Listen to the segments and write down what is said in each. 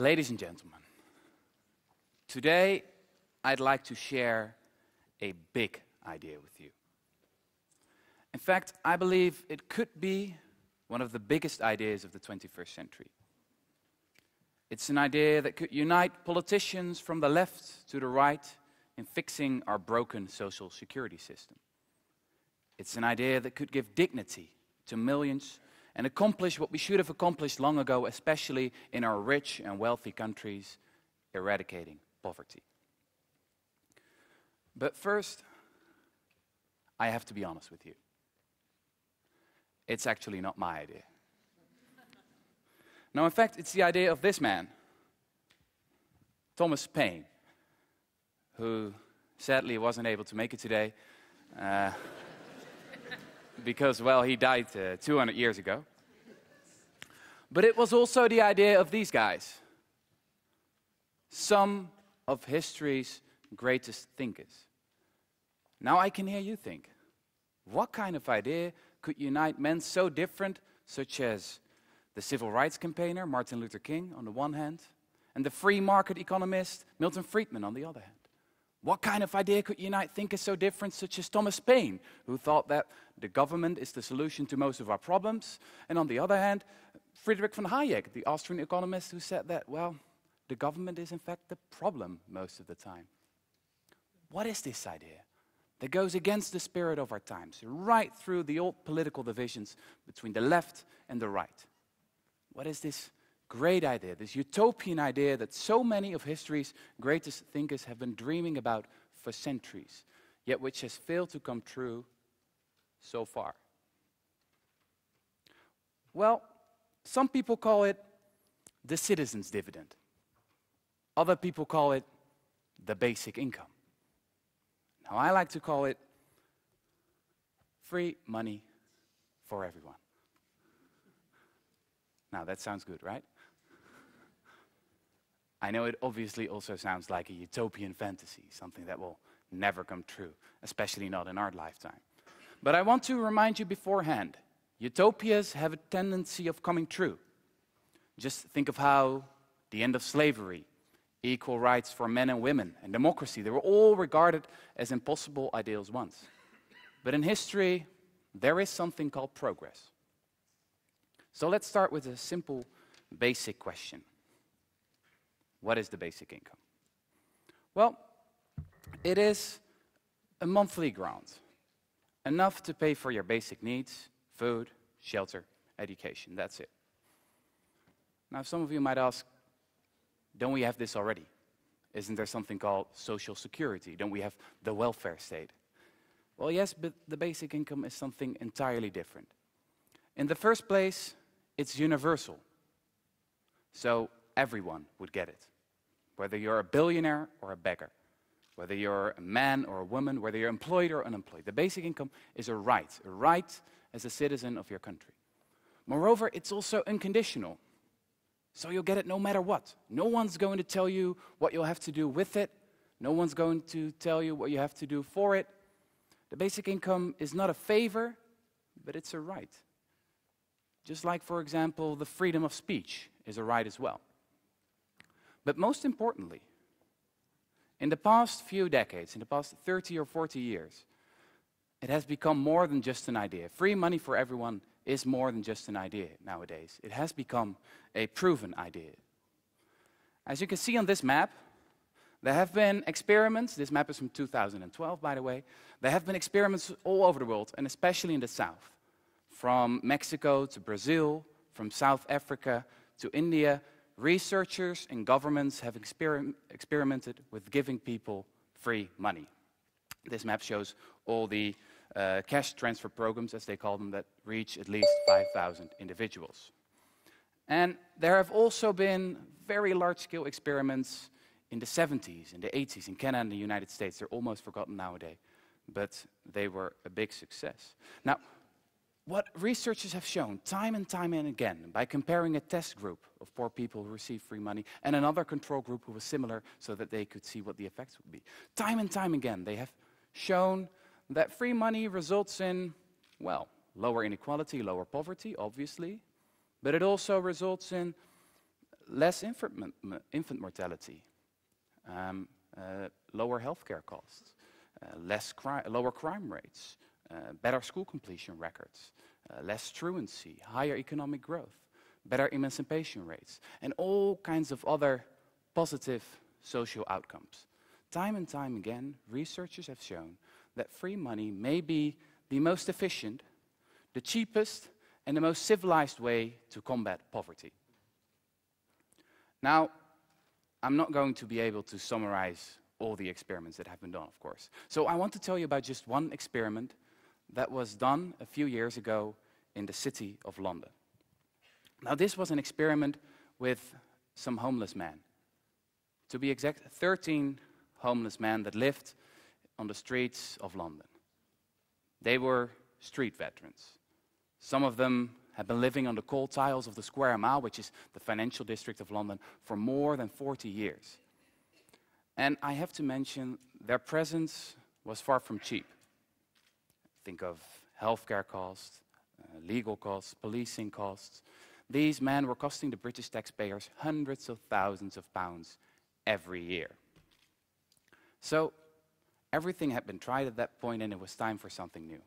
Ladies and gentlemen, today I'd like to share a big idea with you. In fact, I believe it could be one of the biggest ideas of the 21st century. It's an idea that could unite politicians from the left to the right in fixing our broken social security system. It's an idea that could give dignity to millions and accomplish what we should have accomplished long ago, especially in our rich and wealthy countries, eradicating poverty. But first, I have to be honest with you. It's actually not my idea. No, in fact, it's the idea of this man, Thomas Paine, who sadly wasn't able to make it today because, well, he died 200 years ago. But it was also the idea of these guys, some of history's greatest thinkers. Now I can hear you think, what kind of idea could unite men so different, such as the civil rights campaigner Martin Luther King on the one hand, and the free market economist Milton Friedman on the other hand? What kind of idea could unite thinkers so different, such as Thomas Paine, who thought that the government is the solution to most of our problems, and on the other hand, Friedrich von Hayek, the Austrian economist, who said that, well, the government is in fact the problem most of the time. What is this idea that goes against the spirit of our times, right through the old political divisions between the left and the right? What is this great idea, this utopian idea that so many of history's greatest thinkers have been dreaming about for centuries, yet which has failed to come true so far? Well, some people call it the Citizens Dividend. Other people call it the basic income. Now, I like to call it free money for everyone. Now, that sounds good, right? I know it obviously also sounds like a utopian fantasy, something that will never come true, especially not in our lifetime. But I want to remind you beforehand, utopias have a tendency of coming true. Just think of how the end of slavery, equal rights for men and women, and democracy, they were all regarded as impossible ideals once. But in history, there is something called progress. So let's start with a simple, basic question. What is the basic income? Well, it is a monthly grant, enough to pay for your basic needs, food, shelter, education, that's it. Now, some of you might ask, don't we have this already? Isn't there something called social security? Don't we have the welfare state? Well, yes, but the basic income is something entirely different. In the first place, it's universal. So everyone would get it. Whether you're a billionaire or a beggar, whether you're a man or a woman, whether you're employed or unemployed. The basic income is a right as a citizen of your country. Moreover, it's also unconditional. So you'll get it no matter what. No one's going to tell you what you'll have to do with it. No one's going to tell you what you have to do for it. The basic income is not a favor, but it's a right. Just like, for example, the freedom of speech is a right as well. But most importantly, in the past few decades, in the past 30 or 40 years, it has become more than just an idea. Free money for everyone is more than just an idea nowadays. It has become a proven idea. As you can see on this map, there have been experiments. This map is from 2012, by the way. There have been experiments all over the world, and especially in the south. From Mexico to Brazil, from South Africa to India, researchers and governments have experimented with giving people free money. This map shows all the cash transfer programs, as they call them, that reach at least 5,000 individuals. And there have also been very large-scale experiments in the 70s, in the 80s, in Canada and the United States. They're almost forgotten nowadays, but they were a big success. Now, what researchers have shown time and time and again, by comparing a test group of poor people who received free money and another control group who was similar so that they could see what the effects would be. Time and time again, they have shown that free money results in, well, lower inequality, lower poverty, obviously, but it also results in less infant mortality, lower healthcare costs, lower crime rates, better school completion records, less truancy, higher economic growth, better emancipation rates, and all kinds of other positive social outcomes. Time and time again, researchers have shown that free money may be the most efficient, the cheapest, and the most civilized way to combat poverty. Now, I'm not going to be able to summarize all the experiments that have been done, of course. So I want to tell you about just one experiment that was done a few years ago in the city of London. Now, this was an experiment with some homeless men. To be exact, 13 homeless men that lived on the streets of London. They were street veterans. Some of them had been living on the cold tiles of the Square Mile, which is the financial district of London, for more than 40 years. And I have to mention, their presence was far from cheap. Think of healthcare costs, legal costs, policing costs. These men were costing the British taxpayers hundreds of thousands of pounds every year. So everything had been tried at that point, and it was time for something new.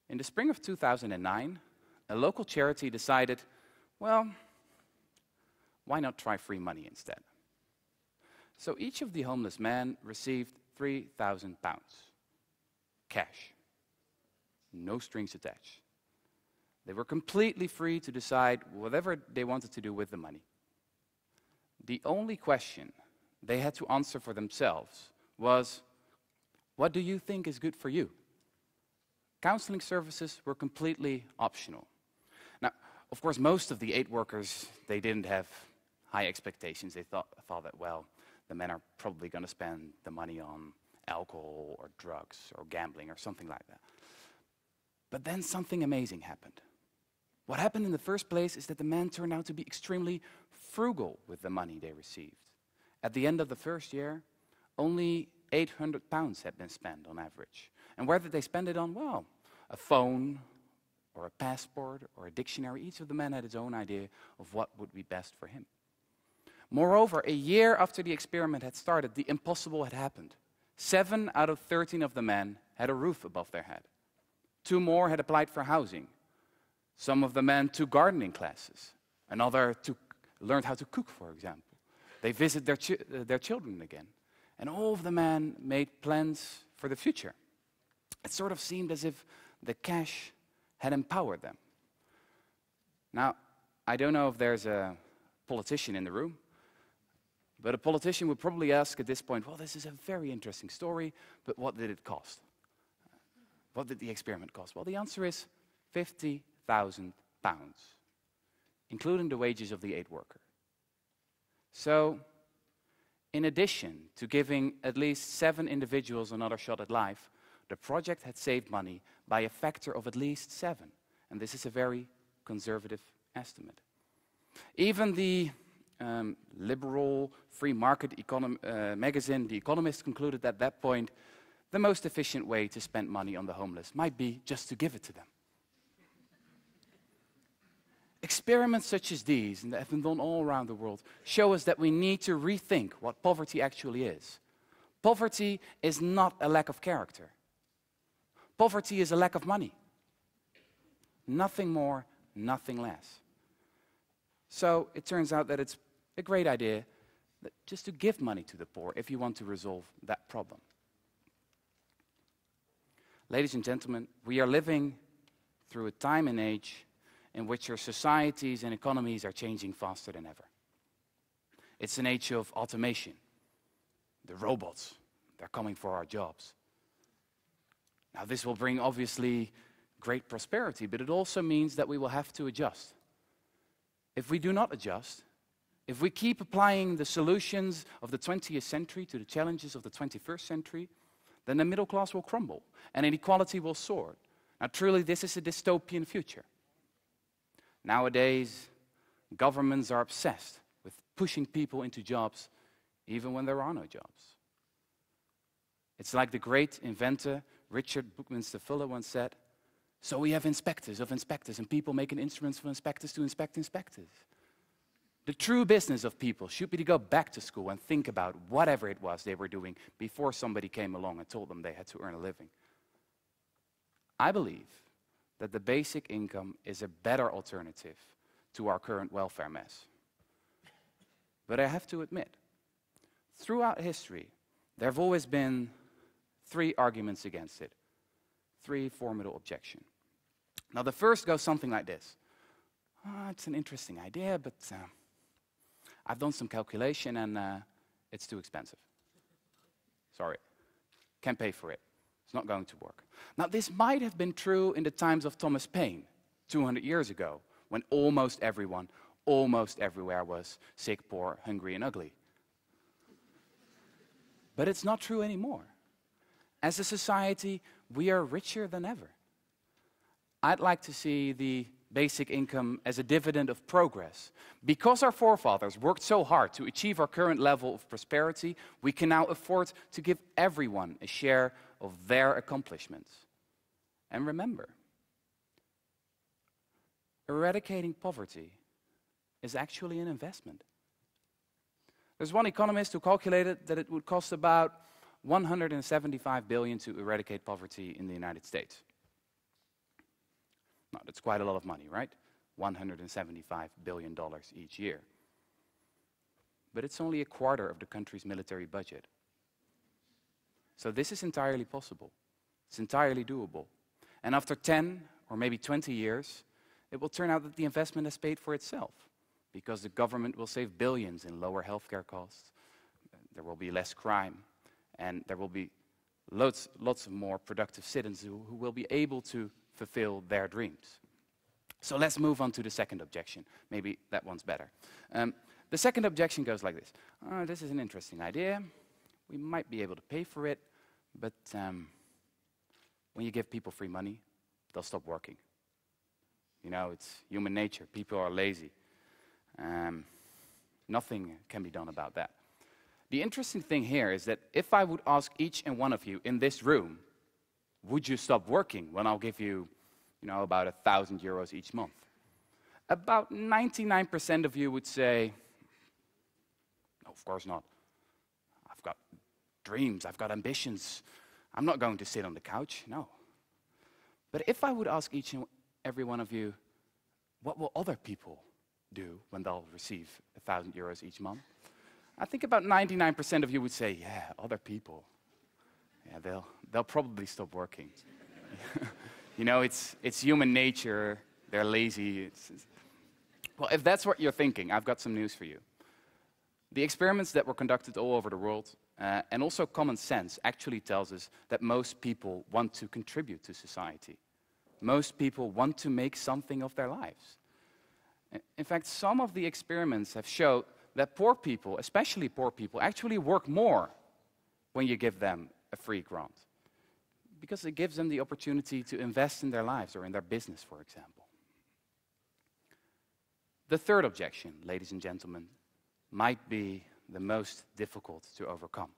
In the spring of 2009, a local charity decided, well, why not try free money instead? So each of the homeless men received £3,000, cash, no strings attached. They were completely free to decide whatever they wanted to do with the money. The only question they had to answer for themselves was, what do you think is good for you? Counseling services were completely optional. Now, of course, most of the aid workers, they didn't have high expectations. They thought that, well, the men are probably going to spend the money on alcohol or drugs or gambling or something like that. But then something amazing happened. What happened in the first place is that the men turned out to be extremely frugal with the money they received. At the end of the first year, only £800 had been spent on average. And where did they spend it on? Well, a phone or a passport or a dictionary. Each of the men had his own idea of what would be best for him. Moreover, a year after the experiment had started, the impossible had happened. 7 out of 13 of the men had a roof above their head. 2 more had applied for housing. Some of the men took gardening classes. Another learned how to cook, for example. They visited their children again. And all of the men made plans for the future. It sort of seemed as if the cash had empowered them. Now, I don't know if there's a politician in the room, but a politician would probably ask at this point, well, this is a very interesting story, but what did it cost? What did the experiment cost? Well, the answer is £50,000, including the wages of the aid worker. So, in addition to giving at least 7 individuals another shot at life, the project had saved money by a factor of at least 7. And this is a very conservative estimate. Even the liberal free market magazine, The Economist, concluded at that point the most efficient way to spend money on the homeless might be just to give it to them. Experiments such as these, and that have been done all around the world, show us that we need to rethink what poverty actually is. Poverty is not a lack of character. Poverty is a lack of money. Nothing more, nothing less. So it turns out that it's a great idea just to give money to the poor if you want to resolve that problem. Ladies and gentlemen, we are living through a time and age in which our societies and economies are changing faster than ever. It's an age of automation. The robots, they're coming for our jobs. Now, this will bring, obviously, great prosperity, but it also means that we will have to adjust. If we do not adjust, if we keep applying the solutions of the 20th century to the challenges of the 21st century, then the middle class will crumble and inequality will soar. Now, truly, this is a dystopian future. Nowadays, governments are obsessed with pushing people into jobs even when there are no jobs. It's like the great inventor Richard Buckminster Fuller once said, so we have inspectors of inspectors and people making instruments for inspectors to inspect inspectors. The true business of people should be to go back to school and think about whatever it was they were doing before somebody came along and told them they had to earn a living. I believe that the basic income is a better alternative to our current welfare mess. But I have to admit, throughout history, there have always been 3 arguments against it, 3 formidable objections. Now, the first goes something like this. It's an interesting idea, but I've done some calculation and it's too expensive. Sorry, can't pay for it. It's not going to work. Now, this might have been true in the times of Thomas Paine, 200 years ago, when almost everyone, almost everywhere was sick, poor, hungry, and ugly. But it's not true anymore. As a society, we are richer than ever. I'd like to see the basic income as a dividend of progress. Because our forefathers worked so hard to achieve our current level of prosperity, we can now afford to give everyone a share of their accomplishments. And remember, eradicating poverty is actually an investment. There's one economist who calculated that it would cost about $175 billion to eradicate poverty in the United States. Now, that's quite a lot of money, right? $175 billion each year. But it's only a quarter of the country's military budget. So this is entirely possible. It's entirely doable. And after 10 or maybe 20 years, it will turn out that the investment has paid for itself, because the government will save billions in lower healthcare costs, there will be less crime, and there will be lots of more productive citizens who will be able to fulfill their dreams. So let's move on to the second objection. Maybe that one's better. The second objection goes like this. This is an interesting idea. We might be able to pay for it, but when you give people free money, they'll stop working. You know, it's human nature. People are lazy. Nothing can be done about that. The interesting thing here is that if I would ask each and one of you in this room, would you stop working when I'll give you, about 1,000 euros each month? About 99% of you would say, no, of course not. I've got dreams, I've got ambitions. I'm not going to sit on the couch, no. But if I would ask each and every one of you, what will other people do when they'll receive 1,000 euros each month? I think about 99% of you would say, yeah, other people. Yeah, they'll probably stop working. It's human nature. They're lazy. Well, if that's what you're thinking, I've got some news for you. The experiments that were conducted all over the world, and also common sense, actually tells us that most people want to contribute to society. Most people want to make something of their lives. In fact, some of the experiments have shown that poor people, especially poor people, actually work more when you give them a free grant, because it gives them the opportunity to invest in their lives or in their business, for example. The third objection, ladies and gentlemen, might be the most difficult to overcome.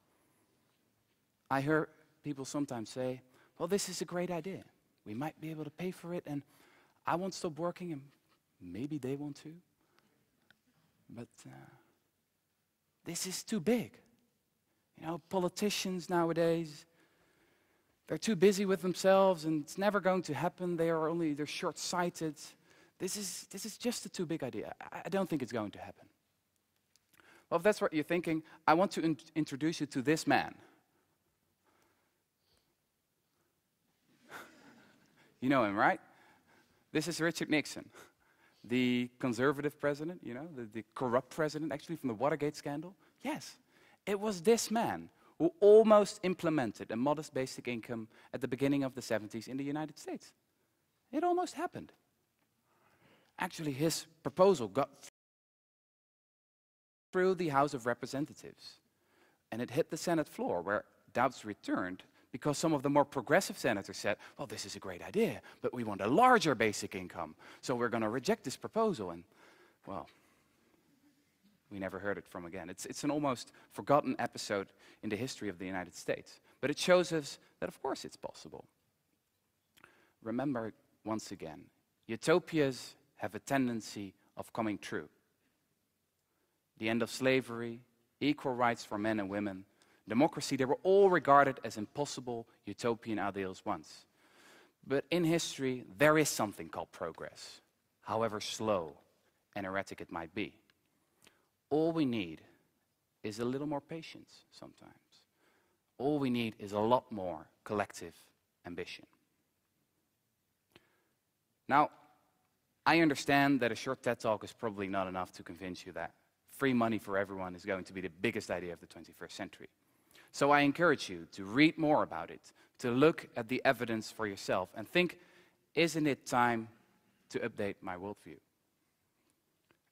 I hear people sometimes say, well, this is a great idea. We might be able to pay for it, and I won't stop working, and maybe they want to. But this is too big. Politicians nowadays, they're too busy with themselves, and it's never going to happen. They're short-sighted. This is just a too big idea. I don't think it's going to happen. Well, if that's what you're thinking, I want to introduce you to this man. You know him, right? This is Richard Nixon, the conservative president, the corrupt president, actually, from the Watergate scandal. Yes, it was this man who almost implemented a modest basic income at the beginning of the 70s in the United States. It almost happened. Actually, his proposal got through the House of Representatives, and it hit the Senate floor, where doubts returned, because some of the more progressive senators said, well, this is a great idea, but we want a larger basic income, so we're going to reject this proposal. And, well, we never heard it from again. It's an almost forgotten episode in the history of the United States. But it shows us that, of course, it's possible. Remember, once again, utopias have a tendency of coming true. the end of slavery, equal rights for men and women, democracy, they were all regarded as impossible utopian ideals once. But in history, there is something called progress, however slow and erratic it might be. All we need is a little more patience sometimes. All we need is a lot more collective ambition. Now, I understand that a short TED Talk is probably not enough to convince you that free money for everyone is going to be the biggest idea of the 21st century. So I encourage you to read more about it, to look at the evidence for yourself, and think, isn't it time to update my worldview?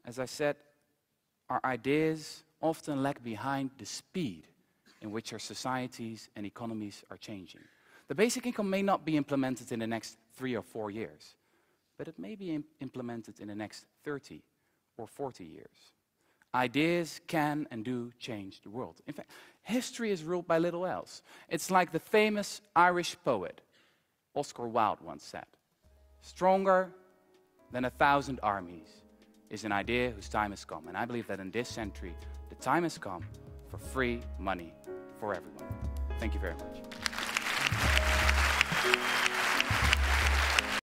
As I said, our ideas often lag behind the speed in which our societies and economies are changing. The basic income may not be implemented in the next 3 or 4 years, but it may be implemented in the next 30 or 40 years. Ideas can and do change the world. In fact, history is ruled by little else. It's like the famous Irish poet Oskar Uайлд once said, "Stronger than 1,000 armies is an idea whose time has come." And I believe that in this century, the time has come for free money for everyone. Thank you very much.